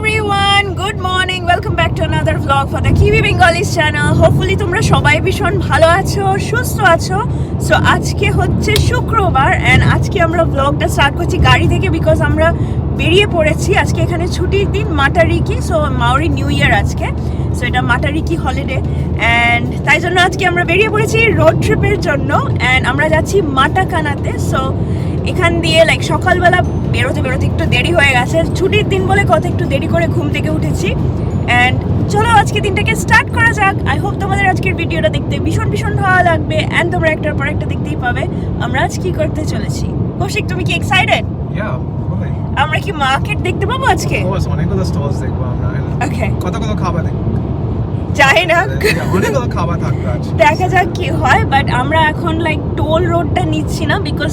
everyone, good morning. Welcome back to another vlog for the Kiwi Bengalis channel. Hopefully তোমরা সবাই ভীষণ ভালো আছো, সুস্থ আছো। সো আজকে হচ্ছে শুক্রবার এন্ড আজকে আমরা ব্লগটা স্টার্ট করছি গাড়ি থেকে বিকজ আমরা বেরিয়ে পড়েছি। আজকে এখানে ছুটির দিন মাটারিকি, সো মাওরি নিউ ইয়ার আজকে। সো এটা মাটারিকি হলিডে এন্ড তাই জন্য আজকে আমরা বেরিয়ে পড়েছি রোড ট্রিপের জন্য এন্ড আমরা যাচ্ছি মাটাকানাতে। সো এখান দিয়ে লাইক সকালবেলা বেরোতে একটু দেরি হয়ে গেছে, ছুটির দিন বলে কত একটু দেরি করে ঘুম থেকে উঠেছি। অ্যান্ড চলো আজকে দিনটাকে স্টার্ট করা যাক। আই হোপ তোমাদের আজকের ভিডিওটা দেখতে ভীষণ ভালো লাগবে অ্যান্ড তোমরা একটার পর একটা দেখতেই পাবে আমরা আজ কি করতে চলেছি। কৌশিক, তুমি কি এক্সাইটেড? আমরা কি মার্কেট দেখতে পাবো আজকে? অনেকগুলো স্টলস দেখবো আমরা। ওকে, কত খাবার দেখবো জানি না, অনেকগুলো খাবার থাকবে আজ, দেখা যাক কি হয়। বাট আমরা এখন লাইক টোল রোডটা নিচ্ছি না বিকজ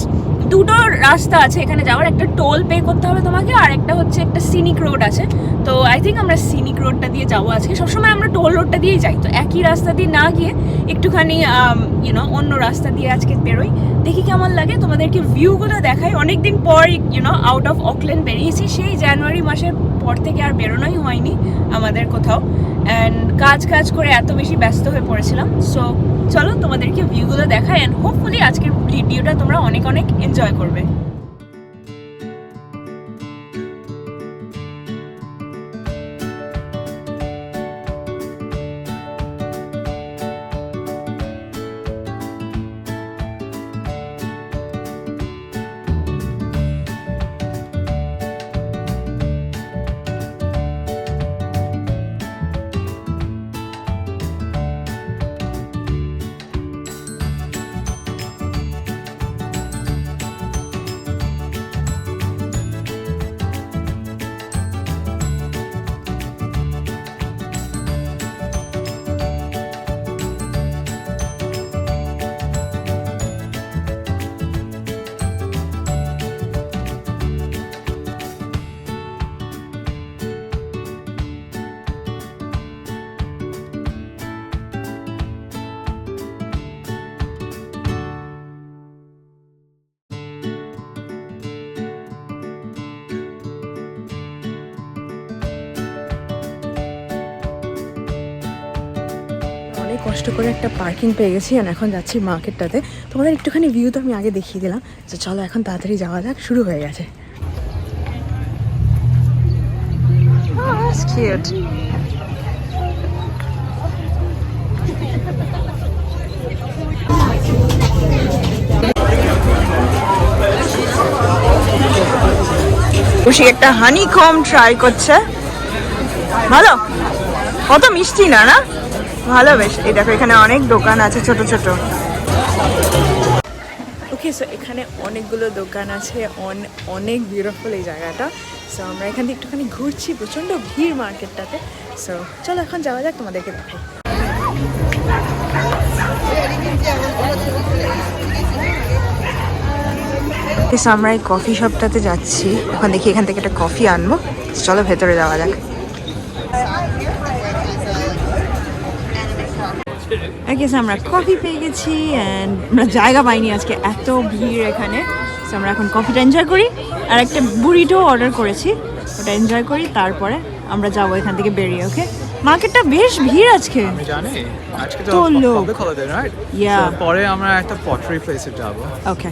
দুটো রাস্তা আছে এখানে যাওয়ার, একটা টোল পে করতে হবে তোমাকে আর একটা হচ্ছে একটা সিনিক রোড আছে। তো আই থিঙ্ক আমরা সিনিক রোডটা দিয়ে যাবো আজকে। সবসময় আমরা টোল রোডটা দিয়েই যাই, তো একই রাস্তা দিয়ে না গিয়ে একটুখানি অন্য রাস্তা দিয়ে আজকে বেরোই, দেখি কেমন লাগে। তোমাদেরকে ভিউগুলো দেখাই। অনেকদিন পর আউট অফ অকল্যান্ড বেরিয়েছি, সেই জানুয়ারি মাসের পর থেকে আর বেরোনোই হয়নি আমাদের কোথাও। অ্যান্ড কাজ করে এত বেশি ব্যস্ত হয়ে পড়েছিলাম। সো চলো তোমাদেরকে ভিউগুলো দেখাই অ্যান্ড হোপফুলি আজকের ভিডিওটা তোমরা অনেক এনজয় করবে। অনেক কষ্ট করে একটা পার্কিং পেয়ে গেছি আর এখন যাচ্ছি মার্কেটটাতে। তোমাদের একটুখানি ভিউ তো আমি আগে দেখিয়ে দিলাম, তো চলো এখন তাড়াতাড়ি যাওয়া যাক, শুরু হয়ে গেছে। খুশি একটা হানি কম ট্রাই করছে, ভালো, কত মিষ্টি না না ভালো বেশ। এই দেখো এখানে অনেক দোকান আছে ছোট ছোট। ওকে, সো এখানে অনেকগুলো দোকান আছে, অনেক বিউটিফুল এই জায়গাটা। সো আমরা এখান থেকে একটুখানি ঘুরছি, প্রচণ্ড ভিড় মার্কেটটাতে। সো চলো এখন যাওয়া যাক, তোমাদেরকে দেখাই। আমরা এই কফি শপটাতে যাচ্ছি, এখন দেখি এখান থেকে একটা কফি আনবো। চলো ভেতরে যাওয়া যাক। আমরা কফি পেয়ে গেছি অ্যান্ড আমরা জায়গা পাইনি আজকে, এত ভিড় এখানে। সো আমরা এখন কফিটা এনজয় করি আর একটা বুরিটো অর্ডার করেছি, ওটা এনজয় করি, তারপরে আমরা যাবো এখান থেকে বেরিয়ে। ওকে, মার্কেটটা বেশ ভিড় আজকে। আমি জানি আজকে তো তো লোক। Public holiday, right? ইয়া, পরে আমরা একটা পটারি প্লেসে যাব। ওকে,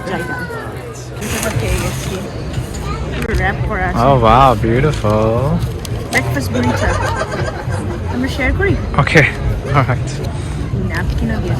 যাই না। এটা পেয়ে গেছি, র‍্যাপ করা আছে। Oh wow, beautiful. ব্রেকফাস্ট বুরিটো আমরা শেয়ার করি। Okay, all right. ন্যাপকিন দিয়ে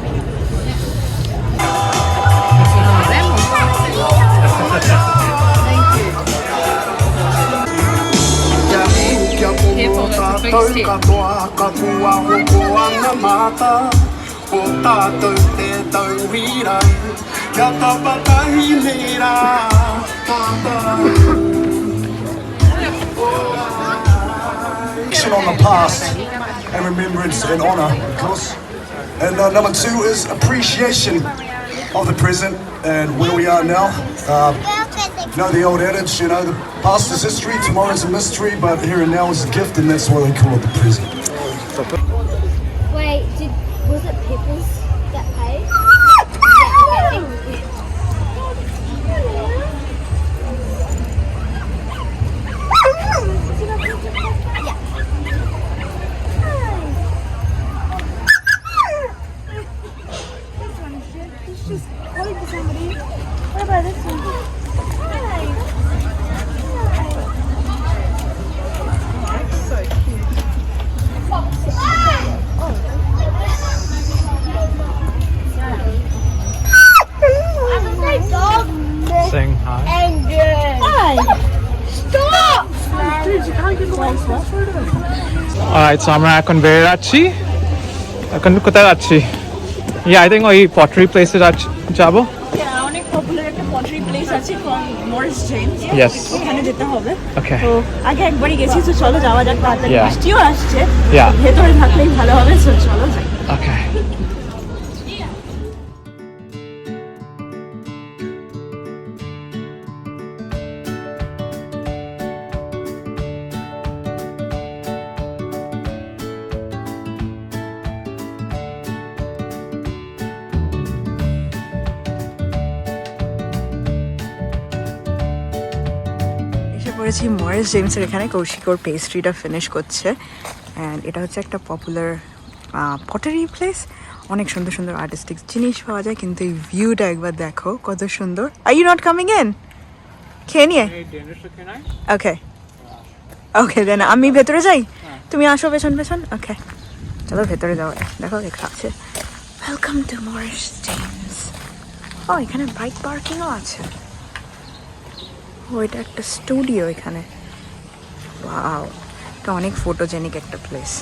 on the past and remembrance and honour, of course. And number two is appreciation of the present and where we are now. The old adage, the past is history, tomorrow is a mystery, but here and now is a gift, and that's why they call it the present. Wait, was it Peppers that paid? Yeah, Alright, so আমরা এখন বেরিয়ে যাচ্ছি। এখন কোথায় যাচ্ছি? Yeah, I think ওই pottery প্লেসে যাবো। অনেক পপুলার একটা পটারি প্লেস আছে ফ্রম মরিস জেমস। Yes. ওখানে যেতে হবে। Okay. তো আগে একবারই গেছি, তো চলো যাওয়া যাক। তাড়াতাড়ি Yeah. বৃষ্টিও আসছে। Yeah. ভেতরে থাকলেই ভালো হবে, তো চলো যাই। Okay. এসে পড়েছি মরিস জেমসের এখানে। কৌশিক ওর পেস্ট্রিটা ফিনিশ করছে। অ্যান্ড এটা হচ্ছে একটা পপুলার পটারি প্লেস। অনেক সুন্দর সুন্দর আর্টিস্টিক জিনিস পাওয়া যায়, কিন্তু এই ভিউটা একবার দেখো কত সুন্দর। Are you not coming in? খেয়ে নিয়ে ওকে ওকে দেন আমি ভেতরে যাই, তুমি আসো পেছন পেছন। ওকে চলো ভেতরে যাও। দেখো লেখা আছে ওয়েলকাম টু মরিস জেমস। ও এখানে বাইক পার্কিংও আছে। ও এটা একটা স্টুডিও এখানে। ওয়াও, এটা অনেক ফটোজেনিক একটা প্লেস।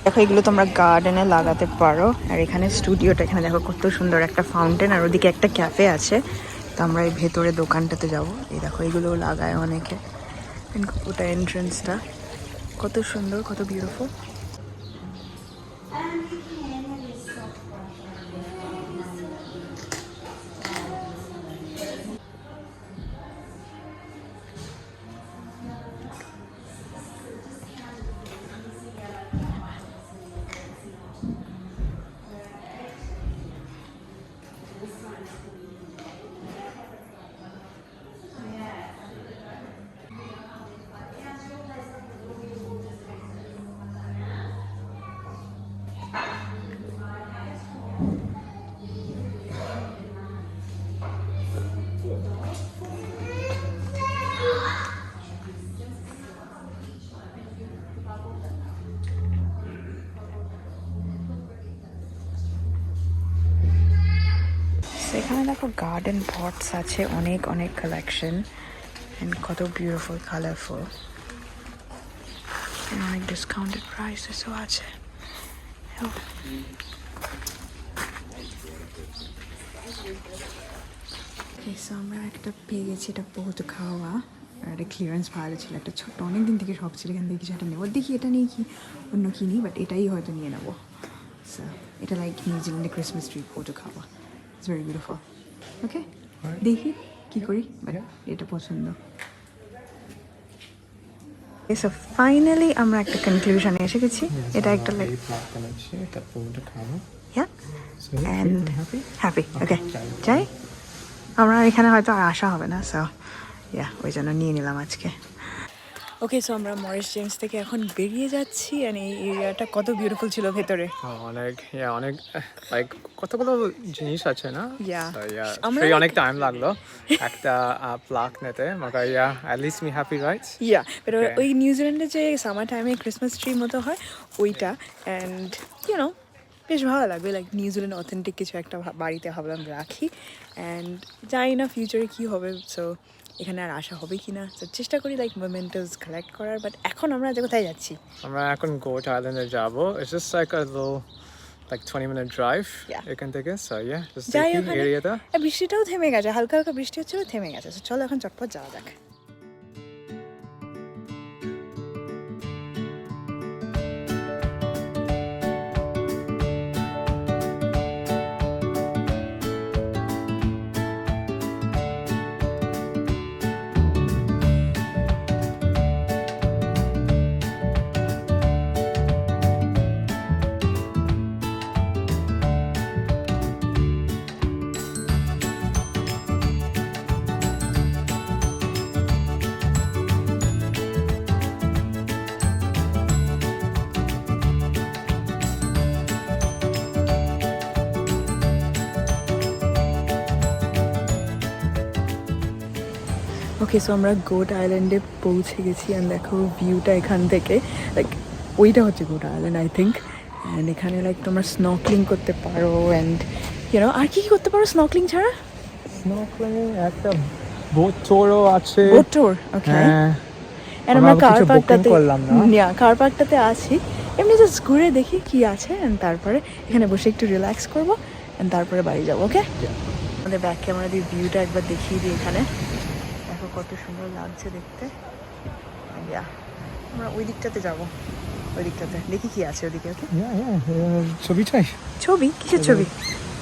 দেখো এগুলো তোমরা গার্ডেনে লাগাতে পারো। আর এখানে স্টুডিওটা, এখানে দেখো কত সুন্দর একটা ফাউন্টেন, আর ওদিকে একটা ক্যাফে আছে। তো আমরা এই ভেতরে দোকানটাতে যাবো। এই দেখো এগুলো লাগায় অনেকে। ওটা এন্ট্রেন্সটা কত সুন্দর, কত বিউটিফুল। এখানে দেখো গার্ডেন পটস আছে, অনেক অনেক কালেকশন। এন্ড কত বিউটিফুল, কালারফুল। অনেক ডিসকাউন্টেড প্রাইসেসও আছে। আমরা একটা পেয়ে গেছি, এটা বহুত খাওয়া। একটা ক্লিয়ারেন্স ভালো ছিল, একটা ছোট্ট, অনেকদিন থেকে শখ ছিল এখান থেকে কিছু একটা নেবো। দেখি এটা নিয়ে কি অন্য কিনি, বাট এটাই হয়তো নিয়ে নেবো। এটা লাইক নিউজিল্যান্ডে ক্রিসমাস ট্রি ফটো খাওয়া। It's very beautiful. ওকে দেখি কি করি, বাট এটা পছন্দ। সো ফাইনালি আমরা একটা কনক্লুশনে এসে গেছি। এটা একটা লাইক অ্যান্ড হ্যাপি। ওকে যাই, আমরা এখানে হয়তো আর আসা হবে না। সো ওই জন্য নিয়ে নিলাম আজকে। ওকে সো আমরা মরিস জেমস থেকে এখন বেরিয়ে যাচ্ছি। আর এই এরিয়াটা কত বিউটিফুল ছিল ভেতরে। অনেক অনেক লাইক কতগুলো জিনিস আছে না? আমরা অনেক টাইম লাগলো একটা প্লাক নিতে, মগর at least me happy, right? But ওই নিউজিল্যান্ডে যে সামার টাইমে ক্রিসমাস ট্রি মতো হয় ওইটা, অ্যান্ড বেশ ভালো লাগবে। লাইক নিউজিল্যান্ড অথেন্টিক কিছু একটা বাড়িতে ভাবলাম রাখি। অ্যান্ড জানি না ফিউচারে কী হবে, সো এখানে আর আসা হবে কি না। তো চেষ্টা করি লাইক মোমেন্টাস কালেক্ট করার। বাট এখন আমরা কোথায় যাচ্ছি? আমরা এখন গোট আইল্যান্ডে যাবো। It's just like a little like 20-minute drive এখান থেকে। So just যাই দেখি ওখানে। এরিয়াটা। বৃষ্টিটাও থেমে গেছে, হালকা হালকা বৃষ্টি হচ্ছিল, থেমে গেছে। So চলো এখন চটপট যাওয়া যাক। ওকে সো আমরা গোট আইল্যান্ডে পৌঁছে গেছি। অ্যান্ড দেখো ভিউটা এখান থেকে, লাইক ওইটা হচ্ছে goat island I think. And এখানে লাইক তোমরা স্নর্কেলিং করতে পারো। অ্যান্ড আর কি কি করতে পারো স্নর্কেলিং ছাড়া? স্নর্কেলিং, একটা বোট ট্যুরও আছে। Boat tour, okay. And আমরা আমরা কার কিছু booking পার্কটাতে করলাম না। কার পার্কটাতে আছি, এমনি জাস্ট ঘুরে দেখি কি আছে, and তারপরে এখানে বসে একটু রিল্যাক্স করবো, and তারপরে বাড়ি যাবো। ওকে, আমাদের ব্যাক ক্যামেরা দিয়ে ভিউটা একবার দেখিয়ে দিই। এখানে দেখো কত সুন্দর লাগছে দেখতে। ইয়া, আমরা ওই দিকটাতে যাবো, ওই দিকটাতে দেখি কি আছে ওদিকে। ওকে, ছবি চাই? ছবি? কিসের ছবি?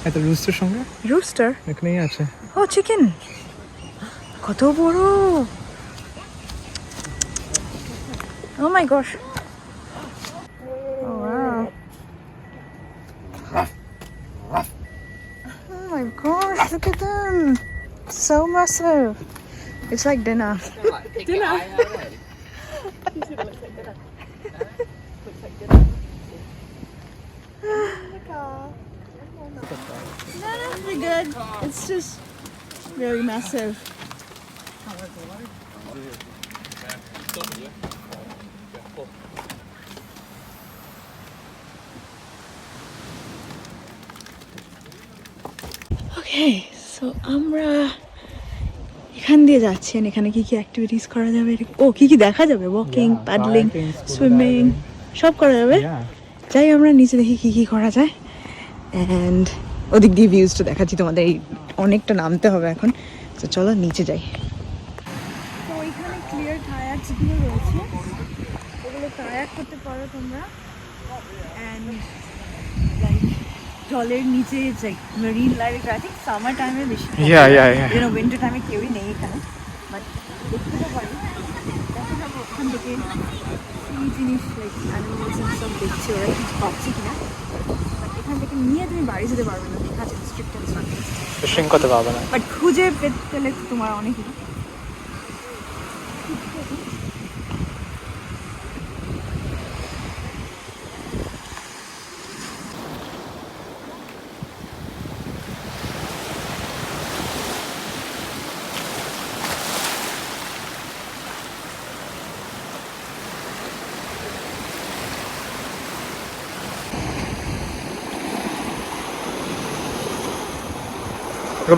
এত রুস্টের সঙ্গে রুস্টার? এখানেই আছে। ও চিকেন, কত বড়! Oh my gosh. Oh wow. Oh my gosh, look at them. So massive. It's like dinner. Dinner. No, we're good. It's just very massive. Okay, so আমরা এখান দিয়ে যাচ্ছি, and এখানে কি কি অ্যাক্টিভিটিস করা যাবে, ও কি কি দেখা যাবে, ওয়াকিং, প্যাডলিং, সুইমিং সব করা যাবে। যাই আমরা নিচে দেখি কি কি করা যায়, অ্যান্ড ওদিক দিয়ে ভিউজটা দেখাচ্ছি তোমাদের। এই অনেকটা নামতে হবে এখন, তো চলো নিচে যাই। তো এখানে ক্লিয়ার কায়াকসগুলো রয়েছে, ওগুলো কায়াক করতে পারো তোমরা, অ্যান্ড লাইক জলের নিচে যাই marine life. I think summer টাইমে বেশি, উইন্টার টাইমে কেউই নেই এখানে, বাট দেখতে তো পারি। দেখা যাবো ওখান থেকে এই জিনিস লাইক অ্যানিমেলস সব দেখছি, ওরা কিছু পাচ্ছে কিনা। বাট এখান থেকে নিয়ে তুমি বাড়ি যেতে পারবে না, ঠিক আছে, রেস্ট্রিক্টেড। ফিশিং করতে পারবে না, বাট খুঁজে পেলে তোমার অনেক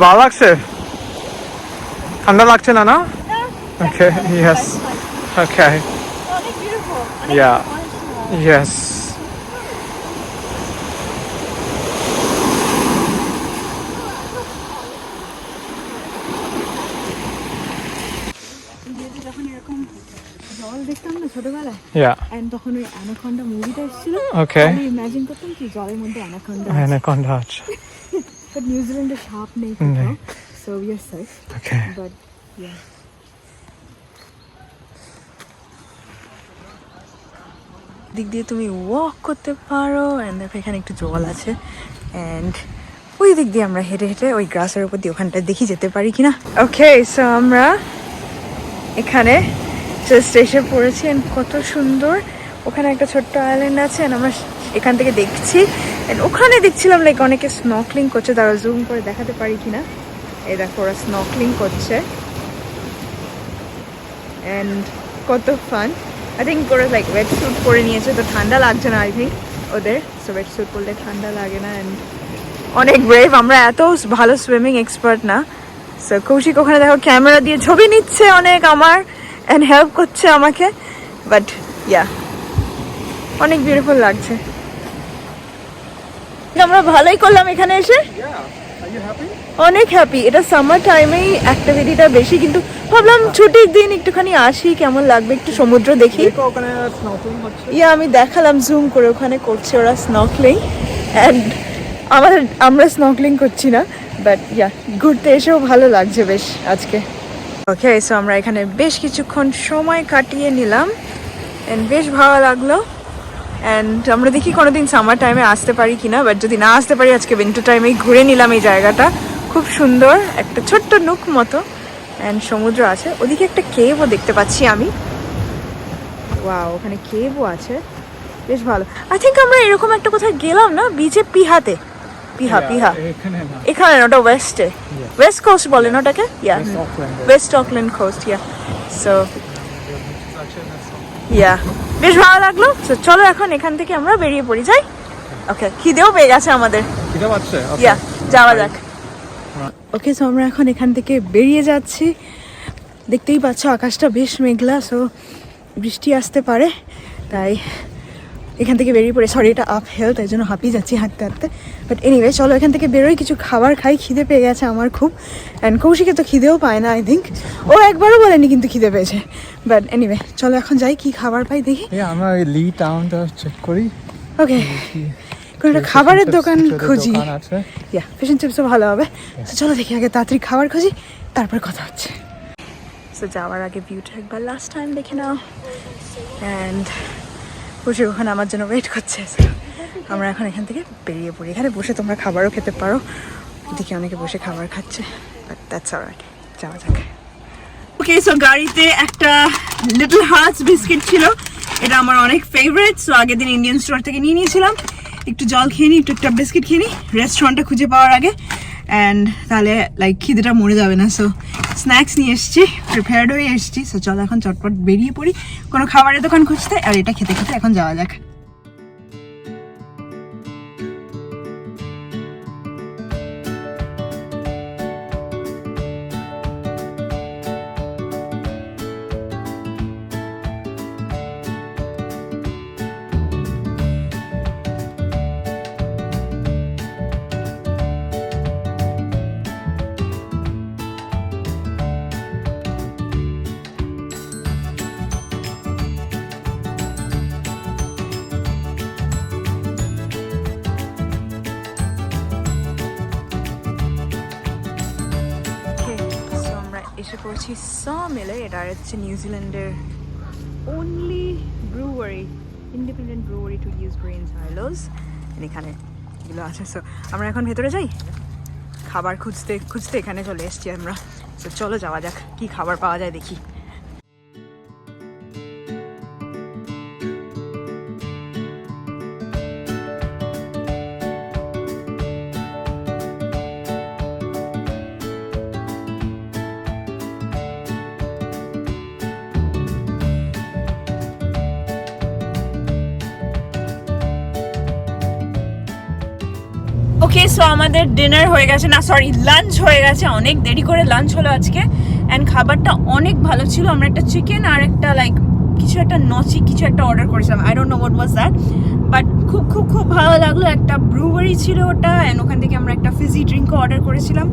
ভালো লাগছে? ঠান্ডা লাগছে না? না, ওকে, ইয়েস, ওকে, অনেক বিউটিফুল। ইয়া, ইয়েস। যখন এরকম জল দেখতাম না ছোটবেলায়, ইয়া, এন্ড তখন ওই অ্যানাকন্ডা মুভিটা এসেছিল, ওকে, আমি ইমাজিন করতাম কি জলের মধ্যে অ্যানাকন্ডা, অ্যানাকন্ডা আছে। বাট নিউজিল্যান্ডে সাপ নেই, so we are safe. Okay, but yeah, দিক দিয়ে তুমি ওয়াক করতে পারো, এন্ড দেখো এখানে একটু জল আছে, এন্ড ওই দিক দিয়ে আমরা হেঁটে হেঁটে ওই গ্রাসের উপর দিয়ে ওখানটা দেখি যেতে পারি কিনা। ওকে, সো আমরা এখানে জাস্ট এসে পড়েছি, এন্ড কত সুন্দর। ওখানে একটা ছোট্ট আইল্যান্ড আছে, এন্ড আমরা এখান থেকে দেখছি, এন্ড ওখানে দেখছিলাম লাইক অনেকে স্নর্কেলিং করছে, তারা জুম করে দেখাতে পারি কিনা। এই দেখো ওরা স্নর্কেলিং করছে, এন্ড কত ফান। আই থিঙ্ক ওরা লাইক ওয়েট স্যুট পরে নিয়েছে, তো ঠান্ডা লাগছে না আই থিঙ্ক ওদের, সো ওয়েট স্যুট পরলে ঠান্ডা লাগে না, অ্যান্ড অনেক ব্রেভ। আমরা এত ভালো সুইমিং এক্সপার্ট না, সো কৌশিক ওখানে দেখো ক্যামেরা দিয়ে ছবি নিচ্ছে অনেক আমার, অ্যান্ড হেল্প করছে আমাকে, বাট ইয়া অনেক বিউটিফুল লাগছে। আমরা ভালোই করলাম এখানে এসে, অনেক হ্যাপি। এটা সামার টাইমেই অ্যাক্টিভিটিটা বেশি, কিন্তু ভাবলাম ছুটির দিন একটুখানি আসি, কেমন লাগবে একটু সমুদ্র দেখি। ইয়া, আমি দেখালাম জুম করে, ওখানে করছে ওরা স্নর্কেলিং, অ্যান্ড আমরা স্নর্কেলিং করছি না, বাট ইয়া ঘুরতে এসেও ভালো লাগছে বেশ আজকে। ওকে, সো আমরা এখানে বেশ কিছুক্ষণ সময় কাটিয়ে নিলাম, অ্যান্ড বেশ ভালো লাগলো। অ্যান্ড আমরা দেখি কোনোদিন সামার টাইমে আসতে পারি কিনা, বাট যদি না আসতে পারি আজকে উইন্টার টাইমেই ঘুরে নিলাম এই জায়গাটা। খুব সুন্দর একটা ছোট্ট নুক মতো, অ্যান্ড সমুদ্র আছে ওদিকে, একটা কেভও দেখতে পাচ্ছি আমি। ওয়াও, ওখানে কেভও আছে, বেশ ভালো। আই থিঙ্ক আমরা এরকম একটা কোথায় গেলাম না, বিচে পিহাতে, পিহা এখানে না, ওটা ওয়েস্টে, ওয়েস্ট কোস্ট বলেন ওটাকে, ইয়া ওয়েস্ট অকল্যান্ড কোস্ট, ইয়া। সো ইয়া বেশ ভালো লাগলো। তো চলো এখন এখান থেকে আমরা বেরিয়ে পড়ি, যাই। ওকে, খিদেও পেয়ে গেছে আমাদের, ইয়া যাওয়া যাক। ওকে, সো আমরা এখন এখান থেকে বেরিয়ে যাচ্ছি। দেখতেই পাচ্ছ আকাশটা বেশ মেঘলা, সো বৃষ্টি আসতে পারে, তাই এখান থেকে বেরিয়ে পড়ে, সরি এটা আপ হিল তাই জন্য হাঁপিয়ে যাচ্ছি হাঁটতে হাঁটতে। বাট এনিওয়ে চলো এখান থেকে বেরোই, কিছু খাবার খাই, খিদে পেয়ে গেছে আমার খুব। অ্যান্ড কৌশিকে তো খিদেও পায় না আই থিঙ্ক, ও একবারও বলেনি কিন্তু খিদে পেয়েছে। বাট এনিওয়ে চলো এখন যাই, কি খাবার পাই দেখি। আমরা ওই লি টাউনটা চেক করি, ওকে কোনো একটা খাবারের দোকান খুঁজি। আছে। ইয়া ফিশ অ্যান্ড চিপসও ভালো হবে। তো চলো দেখি আগে তাড়াতাড়ি খাবার খুঁজি, তারপর কথা হচ্ছে। তো যাওয়ার আগে ভিউটা একবার লাস্ট টাইম দেখে নাও। অ্যান্ড বসে ওখানে আমার জন্য ওয়েট করছে। So, আমরা এখন এখান থেকে বেরিয়ে পড়ি। এখানে বসে তোমরা খাবারও খেতে পারো, এদিকে অনেকে বসে খাবার খাচ্ছে, বাট দ্যাটস অলরাইট, যাওয়া যাক। ওকে সো গাড়িতে একটা লিটল হার্টস বিস্কিট ছিল, এটা আমার অনেক ফেভারিট। সো আগের দিন ইন্ডিয়ান স্টোর থেকে নিয়ে নিয়েছিলাম। একটু জল খেয়ে নিই, একটু একটা বিস্কিট খেয়ে নিই রেস্টুরেন্টটা খুঁজে পাওয়ার আগে, অ্যান্ড তাহলে লাইক খিদেটা মরে যাবে না। সো স্ন্যাক্স নিয়ে এসেছি, প্রিপেয়ার্ড হয়ে এসেছি। সো চলো এখন চটপট বেরিয়ে পড়ি কোনো খাবারের দোকান খুঁজতে, আর এটা খেতে খেতে এখন যাওয়া যাক। এসে পড়ছি সমিলে, এটা হচ্ছে নিউজিল্যান্ডের only brewery, independent brewery to use grain silos. এখানে এগুলো আছে। সো আমরা এখন ভেতরে যাই, খাবার খুঁজতে খুঁজতে এখানে চলে এসেছি আমরা। তো চলো যাওয়া যাক, কি খাবার পাওয়া যায় দেখি। ওকে সো আমাদের ডিনার হয়ে গেছে, না সরি লাঞ্চ হয়ে গেছে, অনেক দেরি করে লাঞ্চ হলো আজকে। অ্যান্ড খাবারটা অনেক ভালো ছিল। আমরা একটা চিকেন আর একটা লাইক কিছু একটা নচি কিছু একটা অর্ডার করেছিলাম, I don't know what was that, but খুব খুব খুব ভালো লাগলো। একটা ব্রুয়ারি ছিল ওটা, অ্যান্ড ওখান থেকে আমরা একটা ফিজি ড্রিঙ্কও অর্ডার করেছিলাম,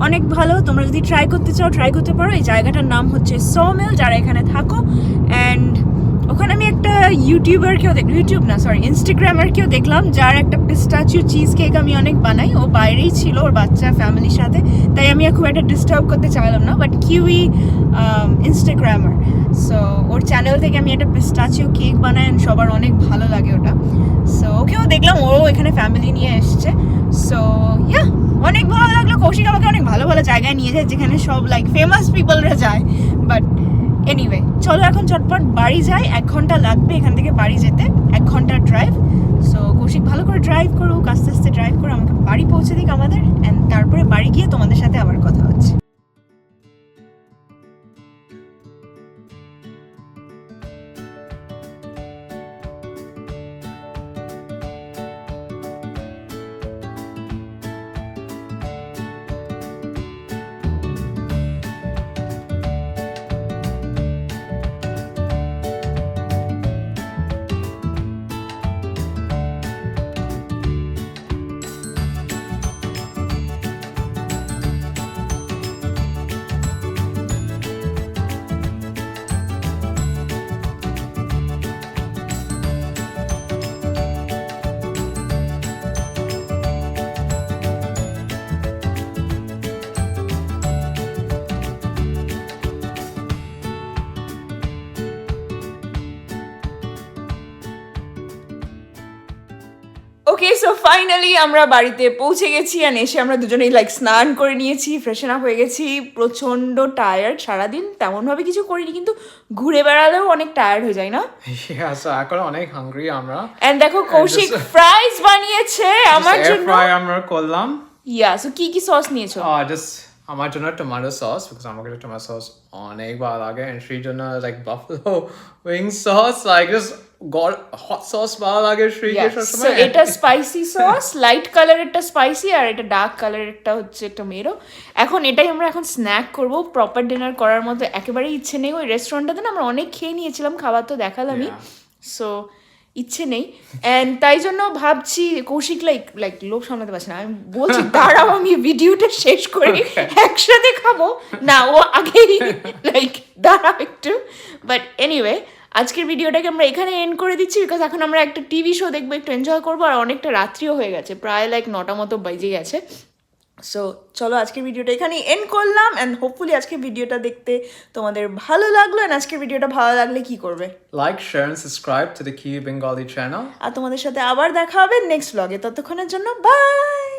অনেক ভালো। তোমরা যদি ট্রাই করতে চাও ট্রাই করতে পারো। এই জায়গাটার নাম হচ্ছে সমিল, যারা এখানে থাকো। অ্যান্ড ওখানে আমি একটা ইনস্টাগ্রামারকেও দেখলাম, যার একটা পিস্তাচিও চিজ কেক আমি অনেক বানাই, ও বাইরেই ছিল ওর বাচ্চা ফ্যামিলির সাথে, তাই আমি খুব একটা ডিস্টার্ব করতে চাইলাম না। বাট কিউই ইনস্টাগ্রামার, সো ওর চ্যানেল থেকে আমি একটা পিস্তাচিও কেক বানাই, and সবার অনেক ভালো লাগে ওটা। সো ওকেও দেখলাম, ওও এখানে ফ্যামিলি নিয়ে এসছে। সো ইয়া অনেক ভালো লাগলো। কৌশিক আমাকে অনেক ভালো ভালো জায়গায় নিয়ে যায় যেখানে সব লাইক ফেমাস পিপলরা যায়। বাট এনিওয়ে চলো এখন চটপট বাড়ি যাই, 1 ঘন্টা লাগবে এখান থেকে বাড়ি যেতে, 1 ঘন্টার ড্রাইভ। সো কৌশিক ভালো করে ড্রাইভ করুক, আস্তে আস্তে ড্রাইভ করে আমাকে বাড়ি পৌঁছে দিক আমাদের, অ্যান্ড তারপরে বাড়ি গিয়ে তোমাদের সাথে আবার কথা হচ্ছে। ওকে সো ফাইনালি আমরা বাড়িতে পৌঁছে গেছি, আর এসে আমরা দুজনেই লাইক স্নান করে নিয়েছি, ফ্রেশন আপ হয়ে গেছি। প্রচণ্ড টায়ার্ড, সারাদিন তেমনভাবে কিছু করিনি, কিন্তু ঘুরে বেড়ালেও অনেক টায়ার্ড হয়ে যায় না? সো এখন অনেক হাংরি আমরা। এন্ড দেখো কৌশিক ফ্রাইজ বানিয়েছে আমার জন্য, ফ্রাই আমরা করলাম। ইয়া সো কি কি সস নিয়েছো? জাস্ট আমার জন্য টমেটো সস, বিকজ আমাকে টমেটো সস অনেক ভালো লাগে, এন্ড সেই জন্য like buffalo wing sauce, like just hot sauce ভালো লাগে শ্রীকে সো সবসময় এটা স্পাইসি সস, লাইট কালারেরটা স্পাইসি আর এটা ডার্ক কালারেরটা হচ্ছে একটা মেরো। এখন এটাই আমরা এখন স্ন্যাক করব, প্রপার ডিনার করার মতো একেবারেই ইচ্ছে নেই। ওই রেস্টুরেন্টটাতে না আমরা অনেক খেয়ে নিয়েছিলাম, খাবার তো দেখালামই, সো ইচ্ছে নেই। অ্যান্ড তাই জন্য ভাবছি কৌশিক লাইক লোভ সামলাতে পারছে না, আমি বলছি দাঁড়াও আমি ভিডিওটা শেষ করি একসাথে খাবো না, ও আগেই লাইক দাঁড়াও একটু। বাট এনিওয়ে আজকের ভিডিওটাকে আমরা এখানে এন্ড করে দিচ্ছি, বিকজ এখন আমরা একটা টিভি শো দেখবো, একটু এনজয় করবো, আর অনেকটা রাত্রিও হয়ে গেছে, প্রায় লাইক 9টা মতো বেজে গেছে। সো চলো আজকের ভিডিওটা এখানে এন্ড করলাম, অ্যান্ড হোপফুলি আজকের ভিডিওটা দেখতে তোমাদের ভালো লাগলো। অ্যান্ড আজকের ভিডিওটা ভালো লাগলে কি করবে? Like share and subscribe to the Kiwi Bengali channel. আর তোমাদের সাথে আবার দেখা হবে নেক্সট ব্লগে, ততক্ষণের জন্য বাই।